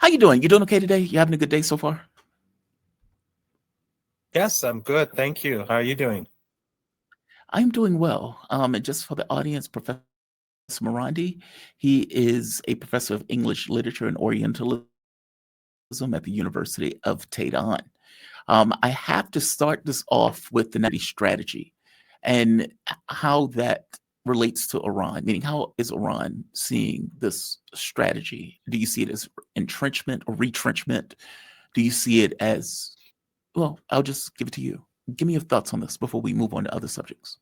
How you doing? You doing okay today? You having a good day so far? Yes, I'm good. Thank you. How are you doing? I'm doing well. And just for the audience, Professor Marandi, he is a professor of English literature and Orientalism at the University of Tehran. I have to start this off with the national security strategy and how that relates to Iran, meaning how is Iran seeing this strategy? Do you see it as entrenchment or retrenchment? Do you see it as, well, I'll just give it to you. Give me your thoughts on this before we move on to other subjects.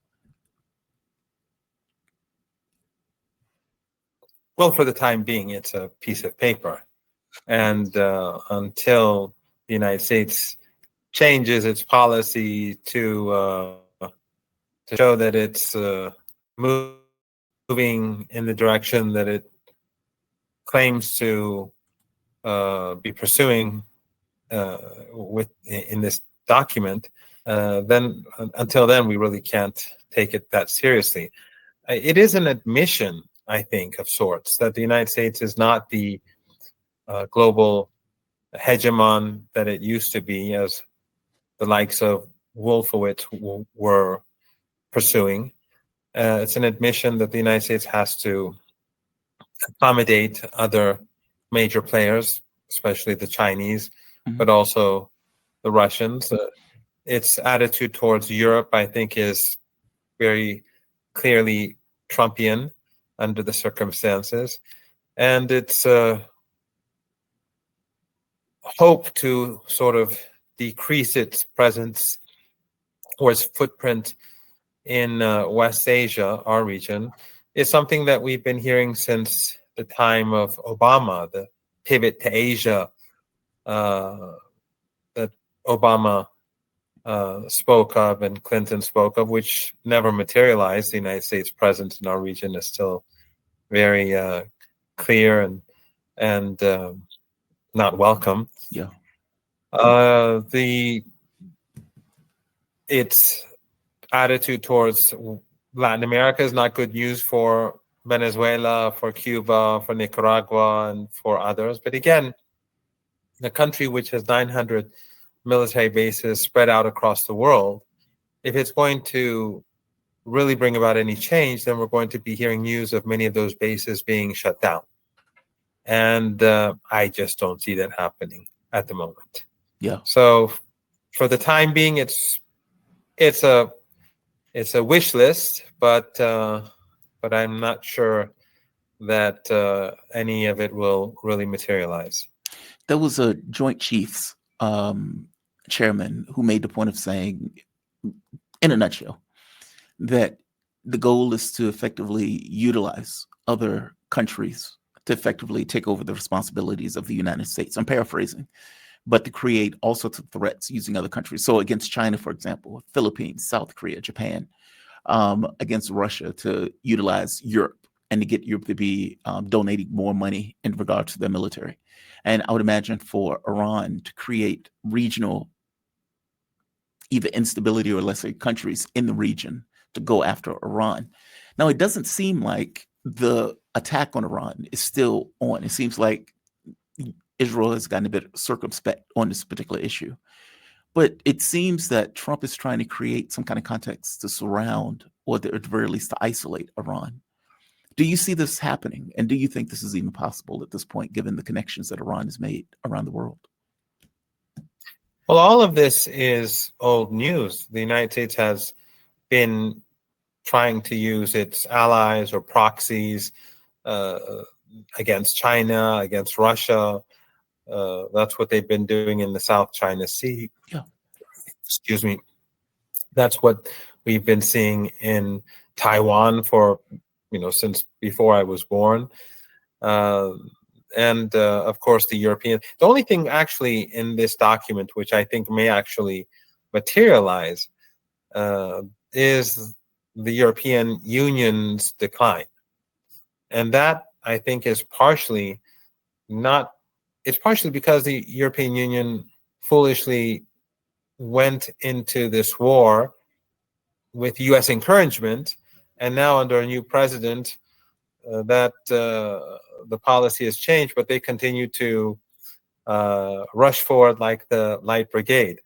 Well, for the time being, it's a piece of paper. And until the United States changes its policy to show that it's moving in the direction that it claims to be pursuing in this document, then until then, we really can't take it that seriously. It is an admission, I think, of sorts, that the United States is not the global hegemon that it used to be, as the likes of Wolfowitz were pursuing. It's an admission that the United States has to accommodate other major players, especially the Chinese, but Mhm. also the Russians. Its attitude towards Europe, I think, is very clearly Trumpian under the circumstances. And its hope to sort of decrease its presence or its footprint in West Asia, our region, is something that we've been hearing since the time of Obama, the pivot to Asia uh, that Obama spoke of and Clinton spoke of, which never materialized. The United States' presence in our region is still very clear and not welcome. Yeah. The its attitude towards Latin America is not good news for Venezuela, for Cuba, for Nicaragua, and for others. But again, a country which has 900 military bases spread out across the world, if it's going to really bring about any change, then we're going to be hearing news of many of those bases being shut down. And I just don't see that happening at the moment. Yeah. So for the time being, it's a wish list, but I'm not sure that any of it will really materialize. There was a Joint Chiefs chairman who made the point of saying, in a nutshell, that the goal is to effectively utilize other countries to effectively take over the responsibilities of the United States. I'm paraphrasing, but to create all sorts of threats using other countries. So against China, for example, Philippines, South Korea, Japan, against Russia to utilize Europe and to get Europe to be donating more money in regard to their military. And I would imagine for Iran to create regional either instability or let's say countries in the region to go after Iran. Now, it doesn't seem like the attack on Iran is still on. It seems like Israel has gotten a bit circumspect on this particular issue. But it seems that Trump is trying to create some kind of context to surround, or at the very least to isolate Iran. Do you see this happening? And do you think this is even possible at this point, given the connections that Iran has made around the world? Well, all of this is old news. The United States has been trying to use its allies or proxies uh, against China, against Russia. That's what they've been doing in the South China Sea. Yeah. Excuse me. That's what we've been seeing in Taiwan for, since before I was born. Uh, and of course, the European. The only thing actually in this document, which I think may actually materialize, is the European Union's decline. And that, I think, is partially not, it's partially because the European Union foolishly went into this war with US encouragement, and now under a new president, that the policy has changed, but they continue to rush forward like the Light Brigade.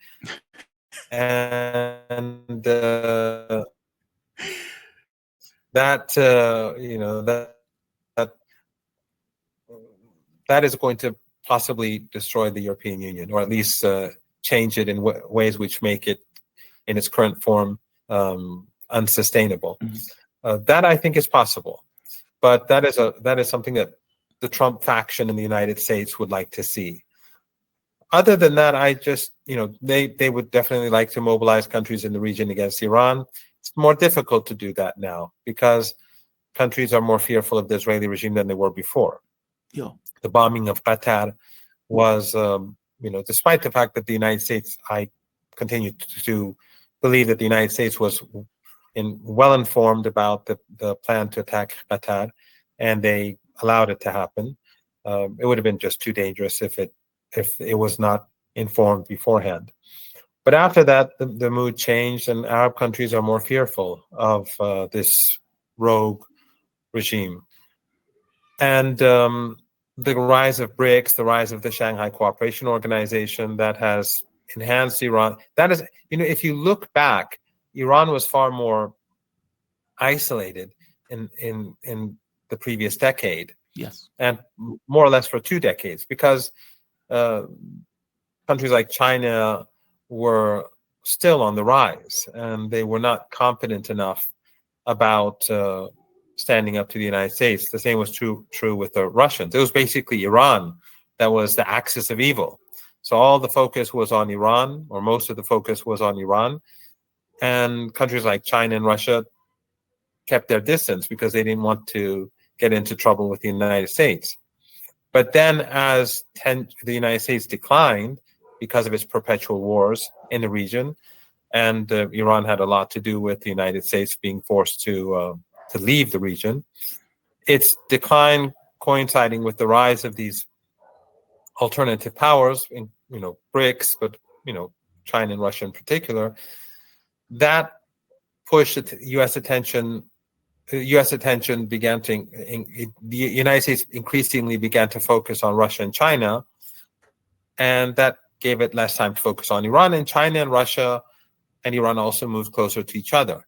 And that that is going to possibly destroy the European Union, or at least change it in ways which make it, in its current form, unsustainable. That, I think, is possible, but that is something that the Trump faction in the United States would like to see. Other than that, I just, they would definitely like to mobilize countries in the region against Iran. It's more difficult to do that now because countries are more fearful of the Israeli regime than they were before. Yeah. The bombing of Qatar was, despite the fact that the United States, I continue to believe that the United States was well informed about the plan to attack Qatar, and they allowed it to happen. It would have been just too dangerous if it was not informed beforehand. But after that, the mood changed, and Arab countries are more fearful of this rogue regime. And the rise of BRICS, the rise of the Shanghai Cooperation Organization, that has enhanced Iran. That is, if you look back, Iran was far more isolated in the previous decade. Yes. And more or less for 2 decades, because countries like China were still on the rise, and they were not confident enough about standing up to the United States. The same was true with the Russians. It was basically Iran that was the axis of evil. So all the focus was on Iran, or most of the focus was on Iran, and countries like China and Russia kept their distance because they didn't want to get into trouble with the United States. But then as the United States declined because of its perpetual wars in the region, and Iran had a lot to do with the United States being forced to leave the region, its decline coinciding with the rise of these alternative powers, in BRICS, but China and Russia in particular, that pushed U.S. attention. U.S. attention began to, the United States increasingly began to focus on Russia and China, and that gave it less time to focus on Iran. And China and Russia and Iran also moved closer to each other.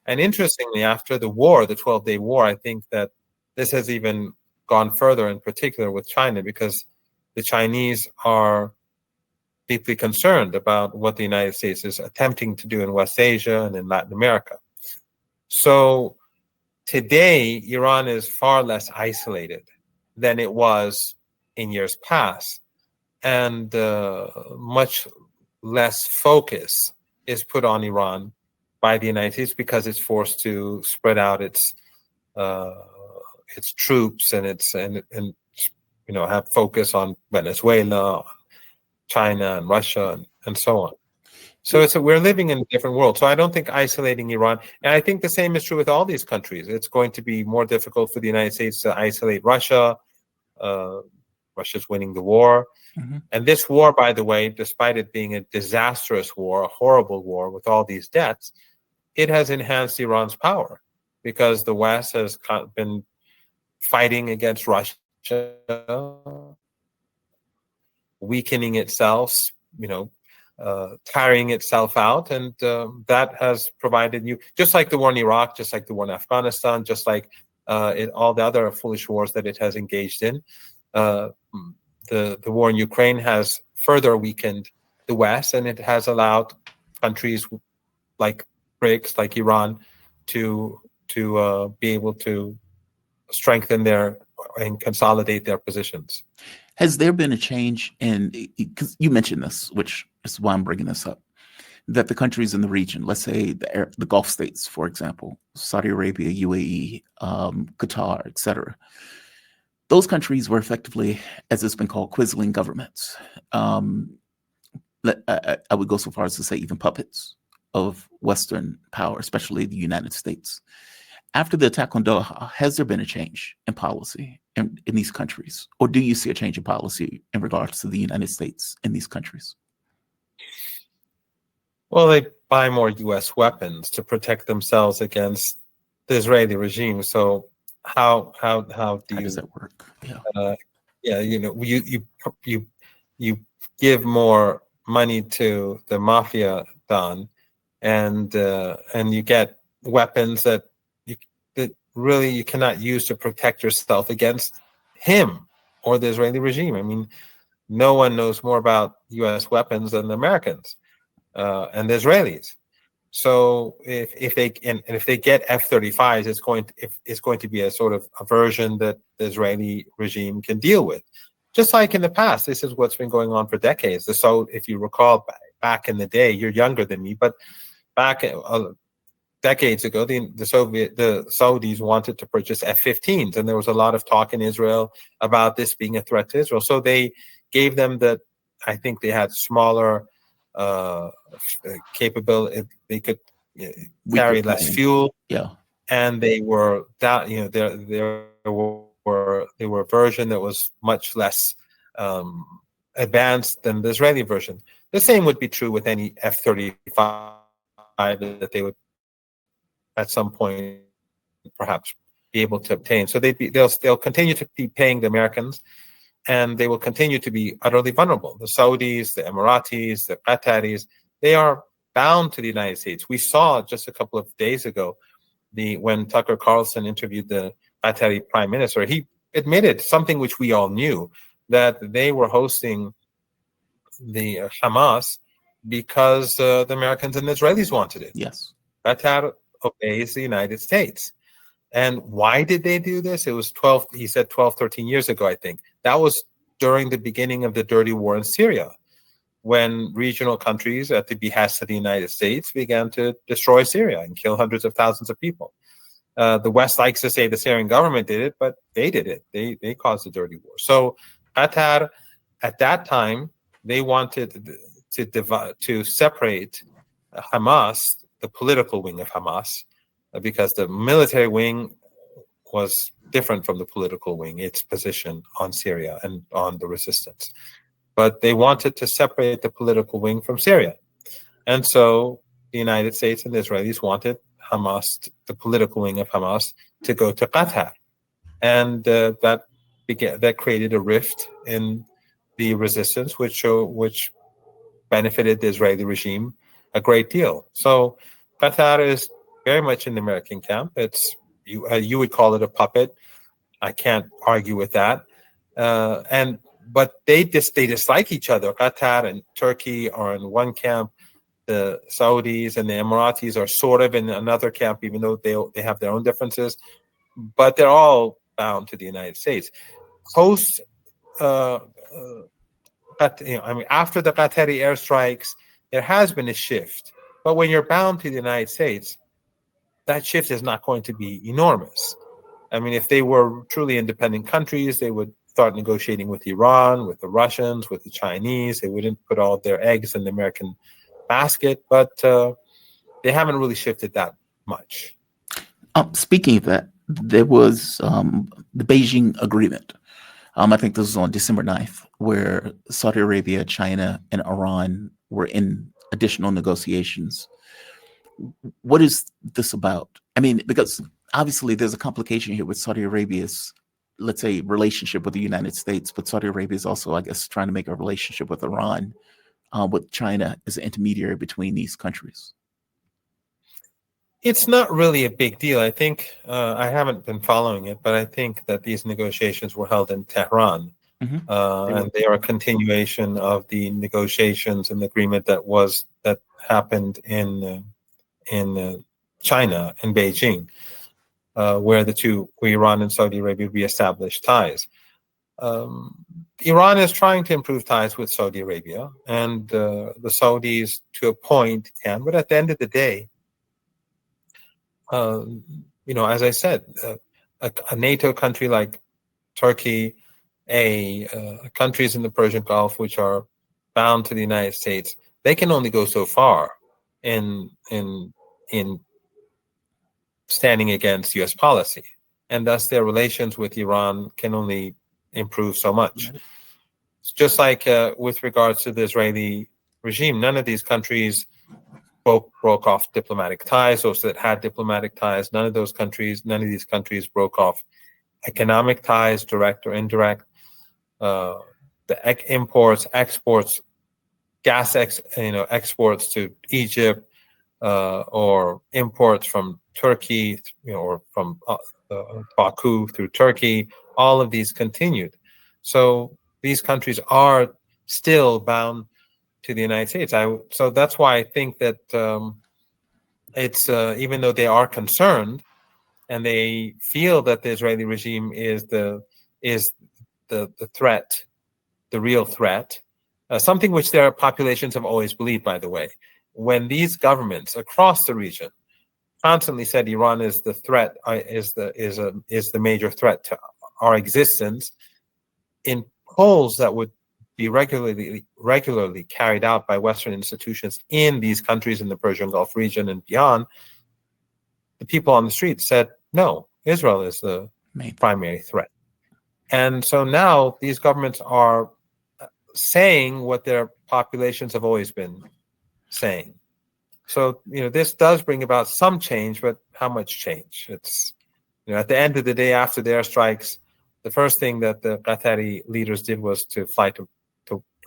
And interestingly, after the war, the 12-day war, I think that this has even gone further, in particular with China, because the Chinese are deeply concerned about what the United States is attempting to do in West Asia and in Latin America. So today, Iran is far less isolated than it was in years past, and much less focus is put on Iran by the United States because it's forced to spread out its troops and have focus on Venezuela, China, and Russia, and so on. So we're living in a different world. So I don't think isolating Iran, and I think the same is true with all these countries. It's going to be more difficult for the United States to isolate Russia. Russia's winning the war. And this war, by the way, despite it being a disastrous war, a horrible war with all these deaths, it has enhanced Iran's power because the West has been fighting against Russia, weakening itself, tiring itself out, and that has provided just like the war in Iraq, just like the war in Afghanistan, just like all the other foolish wars that it has engaged in. The war in Ukraine has further weakened the West, and it has allowed countries like BRICS, like Iran, to be able to strengthen and consolidate their positions. Has there been a change because you mentioned this, which is why I'm bringing this up, that the countries in the region, let's say the Gulf states, for example, Saudi Arabia, UAE, Qatar, etc., those countries were effectively, as it's been called, quisling governments. I would go so far as to say even puppets of Western power, especially the United States. After the attack on Doha, has there been a change in policy in these countries? Or do you see a change in policy in regards to the United States in these countries? Well, they buy more U.S. weapons to protect themselves against the Israeli regime. So how does that work? Yeah. You you give more money to the mafia don, and you get weapons that really you cannot use to protect yourself against him or the Israeli regime. I mean, no one knows more about U.S. weapons than the Americans and the Israelis. So if they get F-35s, it's going to be a sort of a version that the Israeli regime can deal with. Just like in the past, this is what's been going on for decades. So if you recall back in the day, you're younger than me, but back decades ago, the Saudis wanted to purchase F-15s, and there was a lot of talk in Israel about this being a threat to Israel. So they gave them I think they had smaller capability. They could carry less fuel. Yeah. And they were they were a version that was much less advanced than the Israeli version. The same would be true with any F-35 that they would at some point perhaps be able to obtain. So they'll continue to be paying the Americans, and they will continue to be utterly vulnerable. The Saudis, the Emiratis, the Qataris, they are bound to the United States. We saw just a couple of days ago when Tucker Carlson interviewed the Qatari prime minister, he admitted something which we all knew, that they were hosting the Hamas because the Americans and the Israelis wanted it. Yes. Qatar obeys the United States. And why did they do this? It was 13 years ago, I think. That was during the beginning of the dirty war in Syria, when regional countries, at the behest of the United States, began to destroy Syria and kill hundreds of thousands of people. The West likes to say the Syrian government did it, but they did it. They caused the dirty war. So Qatar, at that time, they wanted to separate Hamas, the political wing of Hamas, because the military wing was different from the political wing, its position on Syria and on the resistance. But they wanted to separate the political wing from Syria. And so the United States and the Israelis wanted Hamas, the political wing of Hamas, to go to Qatar. And that created a rift in the resistance, which benefited the Israeli regime a great deal. So Qatar is very much in the American camp. It's you would call it a puppet. I can't argue with that. But they dislike each other. Qatar and Turkey are in one camp. The Saudis and the Emiratis are sort of in another camp, even though they have their own differences. But they're all bound to the United States. After the Qatari airstrikes, there has been a shift. But when you're bound to the United States, that shift is not going to be enormous. I mean, if they were truly independent countries, they would start negotiating with Iran, with the Russians, with the Chinese. They wouldn't put all their eggs in the American basket, but they haven't really shifted that much. Speaking of that, there was the Beijing agreement. I think this was on December 9th, where Saudi Arabia, China, and Iran were in additional negotiations. What is this about? I mean, because obviously there's a complication here with Saudi Arabia's, let's say, relationship with the United States, but Saudi Arabia is also, I guess, trying to make a relationship with Iran, with China as an intermediary between these countries. It's not really a big deal. I think I haven't been following it, but I think that these negotiations were held in Tehran, and they are a continuation of the negotiations and the agreement that happened in China, in Beijing, where Iran and Saudi Arabia reestablished ties. Iran is trying to improve ties with Saudi Arabia, and the Saudis, to a point, can. But at the end of the day, as I said, a NATO country like Turkey, countries in the Persian Gulf which are bound to the United States, they can only go so far in standing against U.S. policy, and thus their relations with Iran can only improve so much. It's just like with regards to the Israeli regime, none of these countries broke off diplomatic ties. Those that had diplomatic ties, none of these countries broke off economic ties, direct or indirect. imports, exports, exports to Egypt, or imports from Turkey, or from Baku through Turkey. All of these continued. So these countries are still bound to the United States. So that's why I think that it's even though they are concerned and they feel that the Israeli regime is the threat, the real threat, something which their populations have always believed, by the way. When these governments across the region constantly said Iran is the threat, is the major threat to our existence, in polls that would be regularly carried out by Western institutions in these countries in the Persian Gulf region and beyond, the people on the street said, no, Israel is the primary threat. And so now these governments are saying what their populations have always been saying. So, this does bring about some change, but how much change? It's, at the end of the day, after the airstrikes, the first thing that the Qatari leaders did was to fly to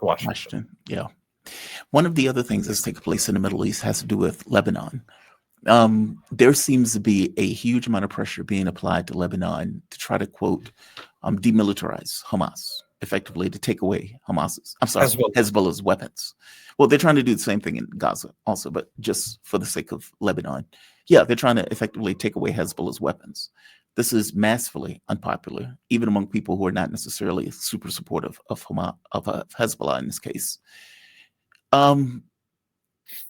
Washington. Yeah. One of the other things that's taken place in the Middle East has to do with Lebanon. There seems to be a huge amount of pressure being applied to Lebanon to try to, quote, demilitarize Hamas, effectively to take away Hezbollah's weapons. Well, they're trying to do the same thing in Gaza also, but just for the sake of Lebanon. Yeah, they're trying to effectively take away Hezbollah's weapons. This is massively unpopular, even among people who are not necessarily super supportive of Hezbollah in this case. And,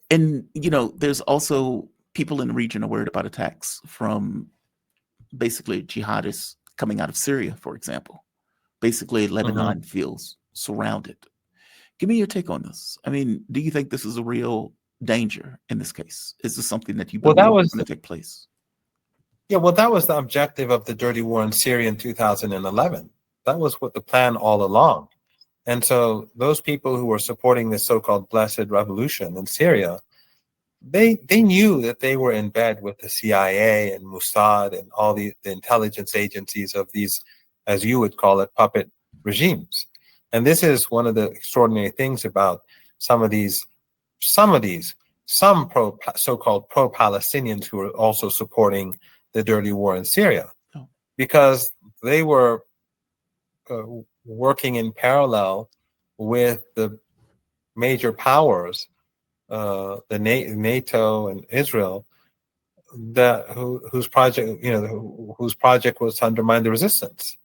there's also people in the region are worried about attacks from basically jihadists coming out of Syria, for example. Basically, Lebanon feels surrounded. Give me your take on this. I mean, do you think this is a real danger in this case? Is this something that you believe is going to take place? Yeah, well, that was the objective of the dirty war in Syria in 2011. That was what the plan all along. And so those people who were supporting this so-called blessed revolution in Syria, they knew that they were in bed with the CIA and Mossad and all the intelligence agencies of these, as you would call it, puppet regimes. And this is one of the extraordinary things about some so-called pro-Palestinians who are also supporting the dirty war in Syria, because they were working in parallel with the major powers, the NATO and Israel, whose project was to undermine the resistance.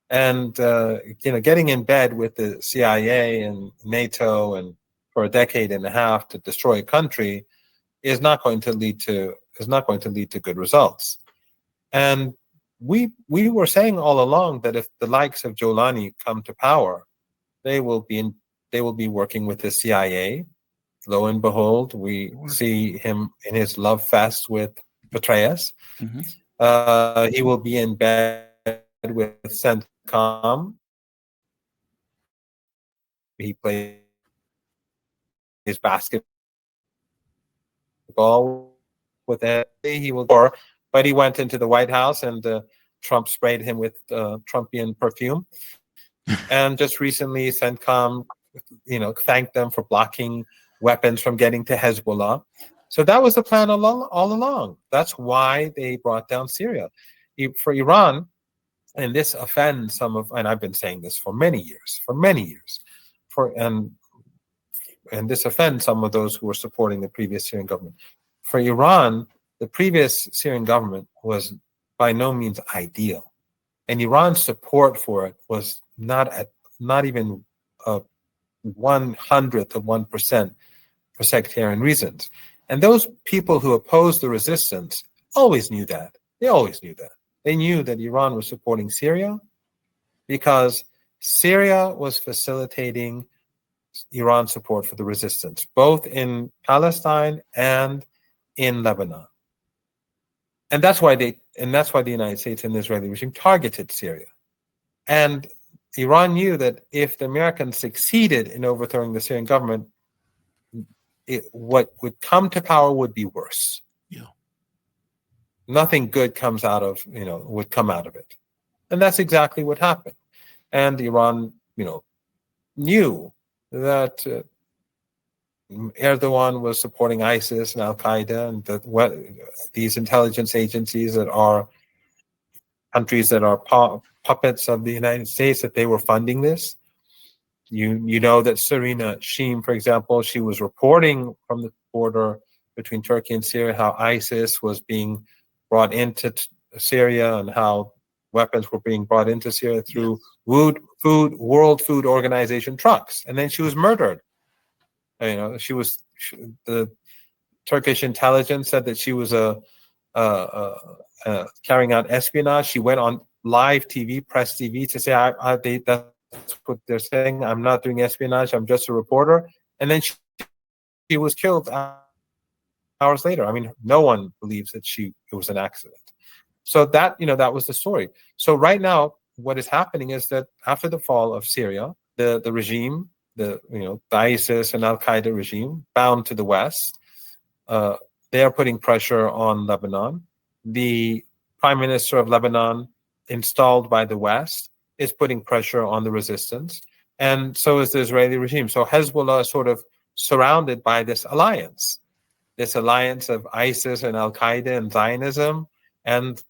And getting in bed with the CIA and NATO and for a decade and a half to destroy a country is not going to lead to good results. And we were saying all along that if the likes of Jolani come to power, they will be working with the CIA. Lo and behold, we see him in his love fest with Petraeus. He will be in bed with CENTCOM. He plays basketball with it. He will, but he went into the White House and Trump sprayed him with Trumpian perfume. And just recently, CENTCOM, thanked them for blocking weapons from getting to Hezbollah. So that was the plan all along. That's why they brought down Syria. For Iran, and this offends and I've been saying this for many years, and this offends some of those who were supporting the previous Syrian government. For Iran, the previous Syrian government was by no means ideal, and Iran's support for it was not even 1/100th of 1% for sectarian reasons. And those people who opposed the resistance always knew that. They always knew that. They knew that Iran was supporting Syria because Syria was facilitating Iran's support for the resistance, both in Palestine and in Lebanon. And that's why the United States and the Israeli regime targeted Syria. And Iran knew that if the Americans succeeded in overthrowing the Syrian government, what would come to power would be worse. Yeah. Nothing good would come out of it. And that's exactly what happened. And Iran, knew that Erdogan was supporting ISIS and Al Qaeda, and that these intelligence agencies that are countries that are puppets of the United States, that they were funding this. You know that Serena Sheem, for example, she was reporting from the border between Turkey and Syria how ISIS was being brought into Syria and how weapons were being brought into Syria through World Food Organization trucks. And then she was murdered. The Turkish intelligence said that she was carrying out espionage. She went on live TV, press TV, to say, that's what they're saying. I'm not doing espionage. I'm just a reporter. And then she was killed hours later. I mean, no one believes that it was an accident. So that was the story. So right now, what is happening is that after the fall of Syria, the regime, the ISIS and Al Qaeda regime, bound to the West, they are putting pressure on Lebanon. The prime minister of Lebanon, installed by the West, is putting pressure on the resistance, and so is the Israeli regime. So Hezbollah is sort of surrounded by this alliance of ISIS and Al Qaeda and Zionism and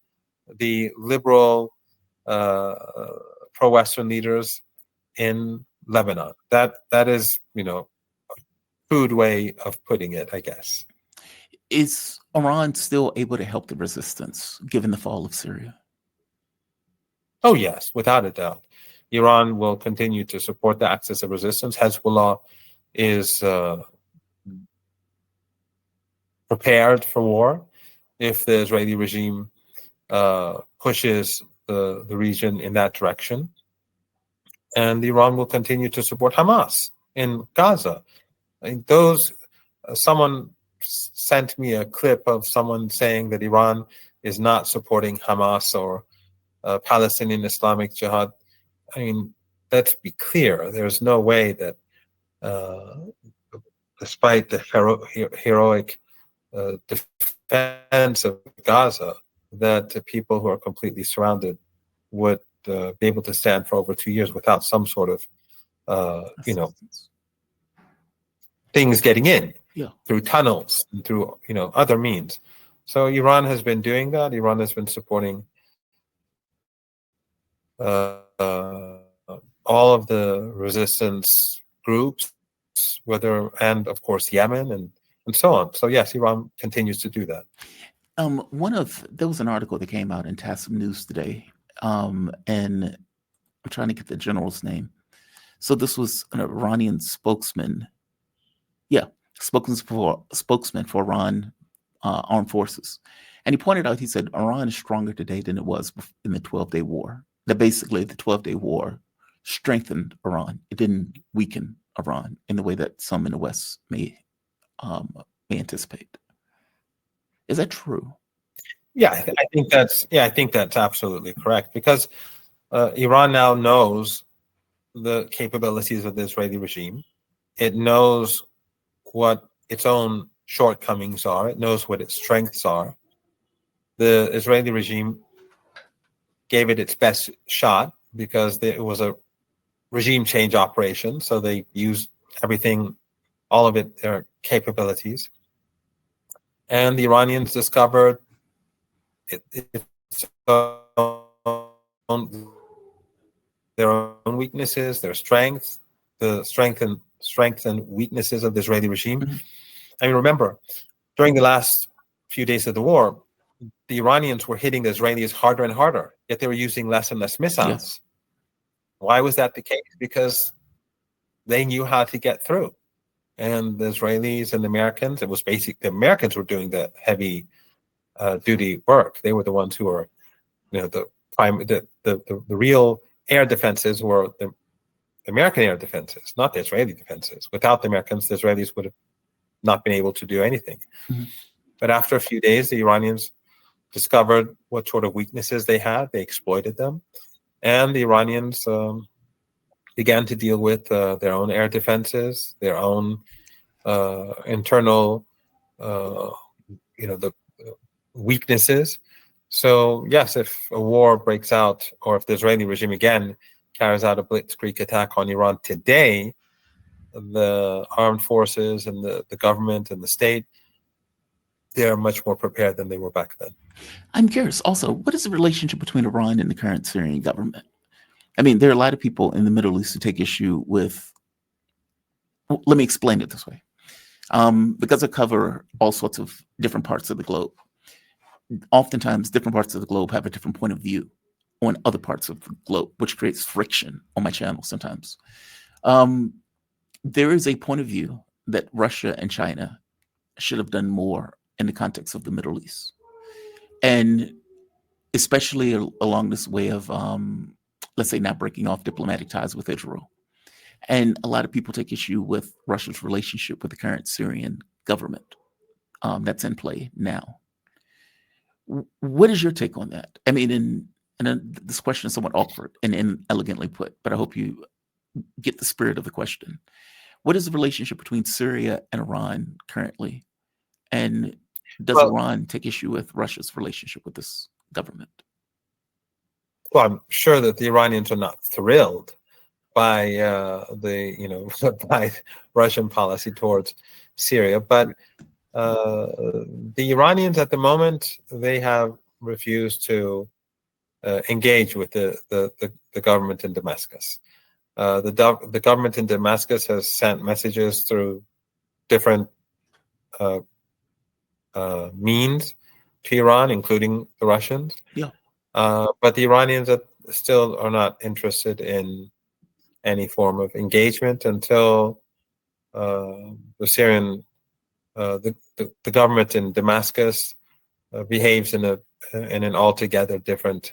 the liberal pro-Western leaders in Lebanon. That is, a crude way of putting it, I guess. Is Iran still able to help the resistance given the fall of Syria? Oh, yes, without a doubt. Iran will continue to support the axis of resistance. Hezbollah is prepared for war if the Israeli regime pushes the region in that direction. And Iran will continue to support Hamas in Gaza. Someone sent me a clip of someone saying that Iran is not supporting Hamas or Palestinian Islamic Jihad. I mean, let's be clear. There's no way that, despite the heroic defense of Gaza, that the people who are completely surrounded would be able to stand for over 2 years without some sort of, things getting in through tunnels and through, other means. So Iran has been doing that. Iran has been supporting all of the resistance groups, and of course Yemen and so on. So yes, Iran continues to do that. There was an article that came out in Tassim News today, and I'm trying to get the general's name. So this was an Iranian spokesman for Iran armed forces, and he pointed out, he said Iran is stronger today than it was in the 12-day war. That basically the 12-day war strengthened Iran. It didn't weaken Iran in the way that some in the West may anticipate. Is that true? Yeah, I think that's absolutely correct, because Iran now knows the capabilities of the Israeli regime. It knows what its own shortcomings are. It knows what its strengths are. The Israeli regime gave it its best shot because it was a regime change operation. So they used everything, all of it, their capabilities. And the Iranians discovered their own weaknesses, their strengths, the strengths and weaknesses of the Israeli regime. Mm-hmm. I mean, remember, during the last few days of the war, the Iranians were hitting the Israelis harder and harder, yet they were using less and less missiles. Yes. Why was that the case? Because they knew how to get through. And the Israelis and the Americans, the Americans were doing the heavy duty work. They were the ones who were, the real air defenses were the American air defenses, not the Israeli defenses. Without the Americans, the Israelis would have not been able to do anything. Mm-hmm. But after a few days, the Iranians discovered what sort of weaknesses they had. They exploited them. And the Iranians began to deal with their own air defenses, their own internal, the weaknesses. So yes, if a war breaks out, or if the Israeli regime again carries out a blitzkrieg attack on Iran today, the armed forces and the government and the state, they are much more prepared than they were back then. I'm curious also, what is the relationship between Iran and the current Syrian government? I mean, there are a lot of people in the Middle East who take issue with, well, let me explain it this way. Because I cover all sorts of different parts of the globe, oftentimes different parts of the globe have a different point of view on other parts of the globe, which creates friction on my channel sometimes. There is a point of view that Russia and China should have done more in the context of the Middle East. And especially along this way of, let's say, not breaking off diplomatic ties with Israel. And a lot of people take issue with Russia's relationship with the current Syrian government that's in play now. What is your take on that? I mean, and this question is somewhat awkward and inelegantly put, but I hope you get the spirit of the question. What is the relationship between Syria and Iran currently? And does Iran take issue with Russia's relationship with this government? Well, I'm sure that the Iranians are not thrilled by by Russian policy towards Syria, but the Iranians at the moment, they have refused to engage with the government in Damascus. The government in Damascus has sent messages through different means to Iran, including the Russians. Yeah. But the Iranians still are not interested in any form of engagement until the Syrian, the government in Damascus behaves in an altogether different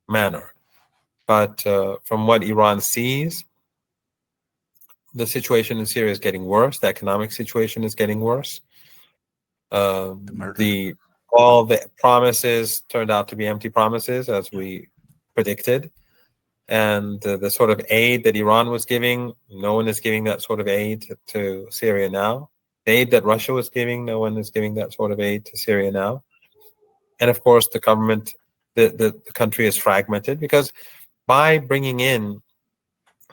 manner. But from what Iran sees, the situation in Syria is getting worse. The economic situation is getting worse. All the promises turned out to be empty promises, as we predicted. And the sort of aid that Iran was giving, no one is giving that sort of aid to Syria now. The aid that Russia was giving, no one is giving that sort of aid to Syria now. And of course, the government, the country is fragmented, because by bringing in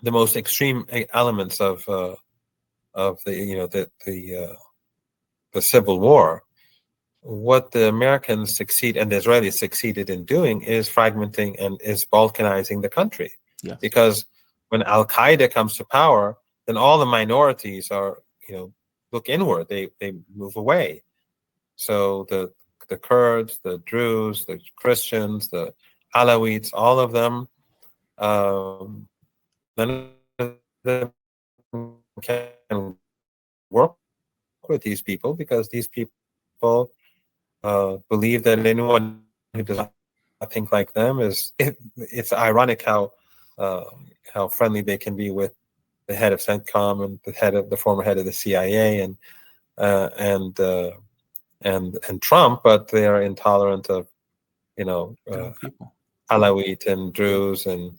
the most extreme elements of the civil war, what the Americans succeed and the Israelis succeeded in doing is fragmenting and is balkanizing the country. Yes. Because when Al Qaeda comes to power, then all the minorities are, look inward. They move away. So the Kurds, the Druze, the Christians, the Alawites, all of them, none of them can work with these people, because these people believe that anyone who does not think like them it's ironic how friendly they can be with the head of CENTCOM and the former head of the CIA and Trump, but they are intolerant of Alawite and Druze and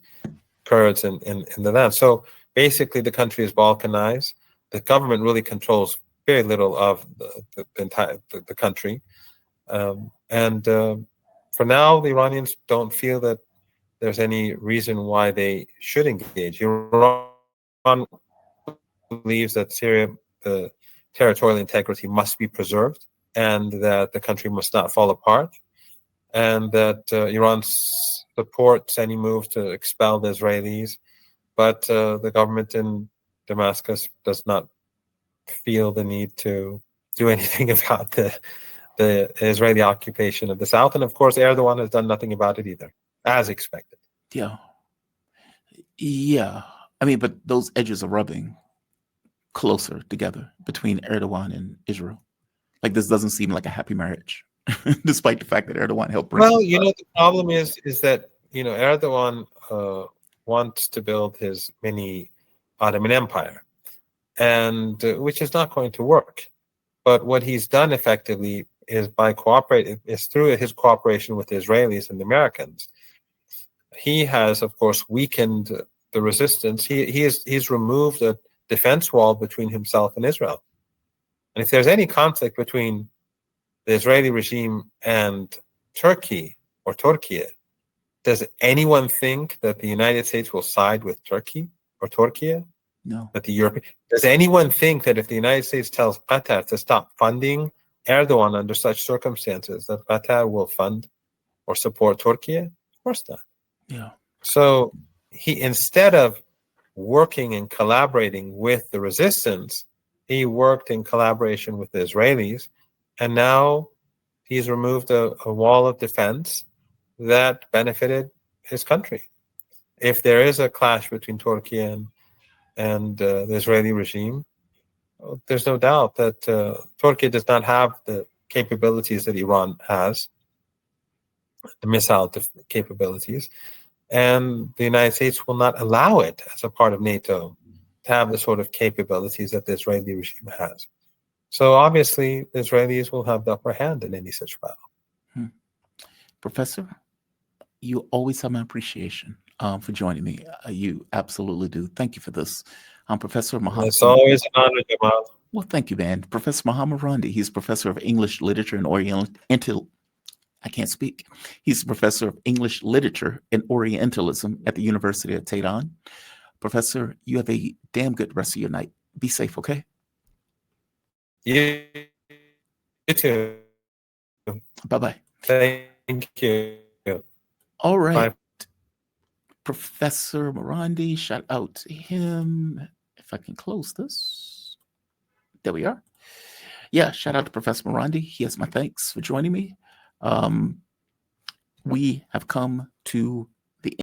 Kurds in the land. So basically, the country is balkanized. The government really controls very little of the entire the country. For now, the Iranians don't feel that there's any reason why they should engage. Iran believes that Syria, the territorial integrity must be preserved, and that the country must not fall apart, and that Iran supports any move to expel the Israelis, but the government in Damascus does not feel the need to do anything about the Israeli occupation of the south. And of course, Erdogan has done nothing about it either, as expected. Yeah. I mean, but those edges are rubbing closer together between Erdogan and Israel. Like, this doesn't seem like a happy marriage, despite the fact that Erdogan helped bring. Well, the problem is that Erdogan wants to build his mini Ottoman Empire, and which is not going to work. But what he's done effectively is through his cooperation with the Israelis and the Americans. He has, of course, weakened the resistance. He's removed a defense wall between himself and Israel. And if there's any conflict between the Israeli regime and Turkey or Turkey, Does anyone think that the United States will side with Turkey or Turkey? No. That the European, does anyone think that if the United States tells Qatar to stop funding Erdogan under such circumstances, that Qatar will fund or support Turkey? Of course not. Yeah. So he, instead of working and collaborating with the resistance, he worked in collaboration with the Israelis, and now he's removed a wall of defense that benefited his country. If there is a clash between Turkey and the Israeli regime, there's no doubt that Turkey does not have the capabilities that Iran has, the missile capabilities, and the United States will not allow it as a part of NATO to have the sort of capabilities that the Israeli regime has. So obviously, the Israelis will have the upper hand in any such battle. Professor, you always have my appreciation for joining me. You absolutely do. Thank you for this. I'm Professor Mohammed. It's always an honor, Jamal. Well, thank you, man. Professor Mohammed Marandi. He's professor of English literature and Oriental. I can't speak. He's a professor of English literature and Orientalism at the University of Tehran. Professor, you have a damn good rest of your night. Be safe, okay? You too. Bye-bye. Thank you. All right. Bye. Professor Marandi, shout out to him. If I can close this. There we are. Yeah, shout out to Professor Marandi. He has my thanks for joining me. We have come to